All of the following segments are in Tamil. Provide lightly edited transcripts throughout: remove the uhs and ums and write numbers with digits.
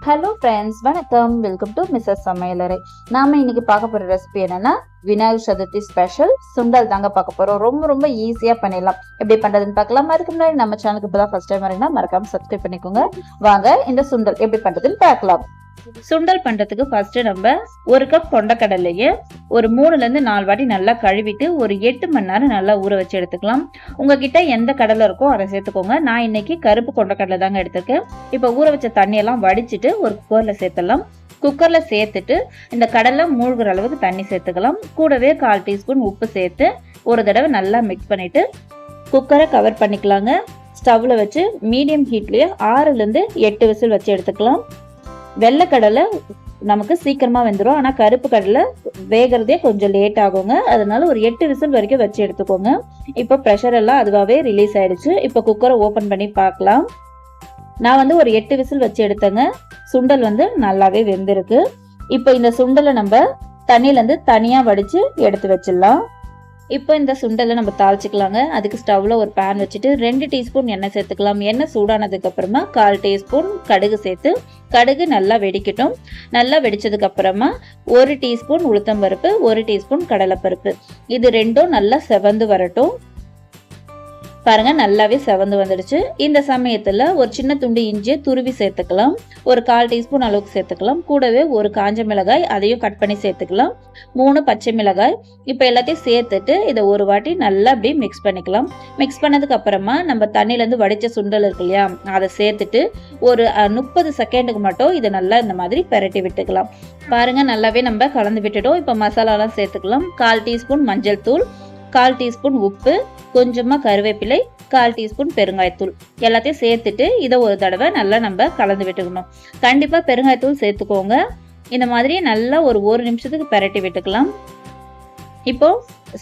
ஹலோ ஃப்ரெண்ட்ஸ், வணக்கம். வெல்கம் டு மிஸ்ஸஸ் சமையலறை. நாம இன்னைக்கு பார்க்க போற ரெசிபி என்னன்னா விநாயகர் சதுர்த்தி ஸ்பெஷல் சுண்டல் தாங்க பார்க்க போறோம். ரொம்ப ரொம்ப ஈஸியா பண்ணிடலாம். எப்படி பண்றதுன்னு பார்க்கலாம். அதுக்கு முன்னாடி நம்ம சேனலுக்கு இப்பதான் ஃபர்ஸ்ட் டைம் வரீங்கன்னா மறக்காம சப்ஸ்கிரைப் பண்ணிக்கோங்க. வாங்க இந்த சுண்டல் எப்படி பண்றதுன்னு பார்க்கலாம். சுண்டல் பண்றதுக்கு ஃபர்ஸ்ட் நம்ம ஒரு கப் கொண்டக்கடலையை ஒரு 3ல இருந்து 4 வாட்டி நல்லா கழுவிட்டு ஒரு 8 மணி நேரம் நல்லா ஊற வச்சு எடுத்துக்கலாம். உங்ககிட்ட எந்த கடலை இருக்கோ அதை சேர்த்துக்கோங்க. நான் இன்னைக்கு கருப்பு கொண்டக்கடலை தாங்க எடுத்திருக்கேன். இப்போ ஊற வச்ச தண்ணியெல்லாம் வடிச்சிட்டு ஒரு குக்கர்ல சேர்த்துடலாம். குக்கர்ல சேர்த்துட்டு இந்த கடலை மூழ்கிற அளவுக்கு தண்ணி சேர்த்துக்கலாம். கூடவே 1/4 டீஸ்பூன் உப்பு சேர்த்து ஒரு தடவை நல்லா மிக்ஸ் பண்ணிட்டு குக்கரை கவர் பண்ணிக்கலாங்க. ஸ்டவ்ல வச்சு மீடியம் ஹீட்லயே 6ல இருந்து 8 விசில் வச்சு எடுத்துக்கலாம். வெள்ளைக்கடலை நமக்கு சீக்கிரமா வெந்துடும். ஆனா கருப்பு கடலை வேகிறதே கொஞ்சம் லேட் ஆகுங்க. அதனால ஒரு 8 விசில் வரைக்கும் வச்சு எடுத்துக்கோங்க. இப்போ ப்ரெஷர் எல்லாம் அதுவாகவே ரிலீஸ் ஆயிடுச்சு. இப்போ குக்கரை ஓபன் பண்ணி பார்க்கலாம். நான் ஒரு 8 விசில் வச்சு எடுத்தேங்க. சுண்டல் நல்லாவே வெந்திருக்கு. இப்போ இந்த சுண்டலை நம்ம தண்ணியில இருந்து தனியா வடிச்சு எடுத்து வச்சிடலாம். இப்போ இந்த சுண்டலை நம்ம தாளிச்சுக்கலாங்க. அதுக்கு ஸ்டவ்ல ஒரு பேன் வச்சுட்டு 2 டீஸ்பூன் எண்ணெய் சேர்த்துக்கலாம். எண்ணெய் சூடானதுக்கு அப்புறமா 1/4 டீஸ்பூன் கடுகு சேர்த்து கடுகு நல்லா வெடிக்கட்டும். நல்லா வெடிச்சதுக்கு அப்புறமா 1 டீஸ்பூன் உளுத்தம்பருப்பு, 1 டீஸ்பூன் கடலைப்பருப்பு, இது ரெண்டும் நல்லா செவந்து வரட்டும். பாருங்க, நல்லாவே செவந்து வந்துடுச்சு. இந்த சமயத்துல ஒரு சின்ன துண்டு இஞ்சியை துருவி சேர்த்துக்கலாம். ஒரு 1/4 டீஸ்பூன் அளவுக்கு சேர்த்துக்கலாம். கூடவே ஒரு காஞ்ச மிளகாய், அதையும் கட் பண்ணி சேர்த்துக்கலாம். 3 பச்சை மிளகாய். இப்போ எல்லாத்தையும் சேர்த்துட்டு இதை ஒரு வாட்டி நல்லா அப்படியே மிக்ஸ் பண்ணிக்கலாம். மிக்ஸ் பண்ணதுக்கு அப்புறமா நம்ம தண்ணியில இருந்து வடிச்ச சுண்டல் இருக்கு இல்லையா, அதை சேர்த்துட்டு ஒரு 30 செகண்டுக்கு மட்டும் இதை நல்லா இந்த மாதிரி பெரட்டி விட்டுக்கலாம். பாருங்க, நல்லாவே நம்ம கலந்து விட்டுட்டோம். இப்போ மசாலாலாம் சேர்த்துக்கலாம். 1/4 டீஸ்பூன் மஞ்சள் தூள், 1/4 டீஸ்பூன் உப்பு, கொஞ்சமா கருவேப்பிலை, 1/4 டீஸ்பூன் பெருங்காயத்தூள் எல்லாத்தையும் சேர்த்துட்டு இதை ஒரு தடவை நல்லா நம்ம கலந்து விட்டுக்கணும். கண்டிப்பா பெருங்காயத்தூள் சேர்த்துக்கோங்க. இந்த மாதிரி நல்லா ஒரு 1 நிமிஷத்துக்கு பெரட்டி விட்டுக்கலாம். இப்போ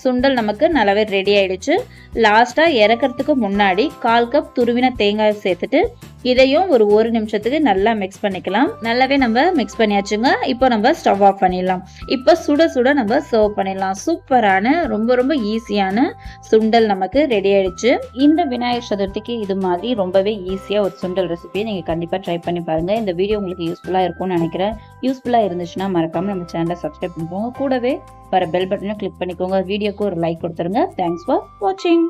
சுண்டல் நமக்கு நல்லாவே ரெடி ஆயிடுச்சு. லாஸ்டா இறக்கிறதுக்கு முன்னாடி 1/4 கப் துருவின தேங்காய் சேர்த்துட்டு இதையும் ஒரு 1 நிமிஷத்துக்கு நல்லா மிக்ஸ் பண்ணிக்கலாம். நல்லாவே நம்ம மிக்ஸ் பண்ணியாச்சுங்க. இப்போ நம்ம ஸ்டவ் ஆஃப் பண்ணிடலாம். இப்போ சுட சுட நம்ம சர்வ் பண்ணிடலாம். சூப்பரான ரொம்ப ரொம்ப ஈஸியான சுண்டல் நமக்கு ரெடி ஆயிடுச்சு. இந்த விநாயகர் சதுர்த்திக்கு இது மாதிரி ரொம்பவே ஈஸியா ஒரு சுண்டல் ரெசிபியை நீங்க கண்டிப்பா ட்ரை பண்ணி பாருங்க. இந்த வீடியோ உங்களுக்கு யூஸ்ஃபுல்லா இருக்கும்னு நினைக்கிறேன். யூஸ்ஃபுல்லா இருந்துச்சுன்னா மறக்காம நம்ம சேனலை சப்ஸ்கிரைப் பண்ணிக்கோங்க. கூடவே வர பெல் பட்டனையும் கிளிக் பண்ணிக்கோங்க. வீடியோக்கு ஒரு லைக் கொடுத்துருங்க. தேங்க்ஸ் ஃபார் வாட்சிங்.